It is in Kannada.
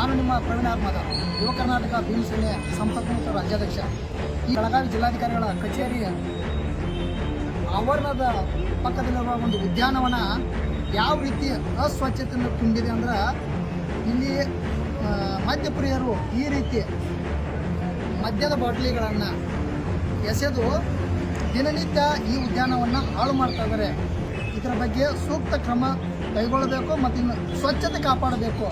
ನಾನು ನಿಮ್ಮ ಪ್ರವೀಣ ಆತ್ಮದ ಯುವ ಕರ್ನಾಟಕ ಭೀಮಸೇನೆ ಸಂಪರ್ಕ ರಾಜ್ಯಾಧ್ಯಕ್ಷ. ಈ ಬೆಳಗಾವಿ ಜಿಲ್ಲಾಧಿಕಾರಿಗಳ ಕಚೇರಿಯ ಆವರಣದ ಪಕ್ಕದಲ್ಲಿರುವ ಒಂದು ಉದ್ಯಾನವನ ಯಾವ ರೀತಿ ಅಸ್ವಚ್ಛತೆಯಿಂದ ತುಂಬಿದೆ ಅಂದ್ರೆ, ಇಲ್ಲಿ ಮದ್ಯಪ್ರಿಯರು ಈ ರೀತಿ ಮದ್ಯದ ಬಾಟ್ಲಿಗಳನ್ನು ಎಸೆದು ದಿನನಿತ್ಯ ಈ ಉದ್ಯಾನವನ್ನು ಹಾಳು ಮಾಡ್ತಾ ಇದ್ದಾರೆ. ಇದರ ಬಗ್ಗೆ ಸೂಕ್ತ ಕ್ರಮ ಕೈಗೊಳ್ಳಬೇಕು ಮತ್ತು ಇನ್ನು ಸ್ವಚ್ಛತೆ ಕಾಪಾಡಬೇಕು.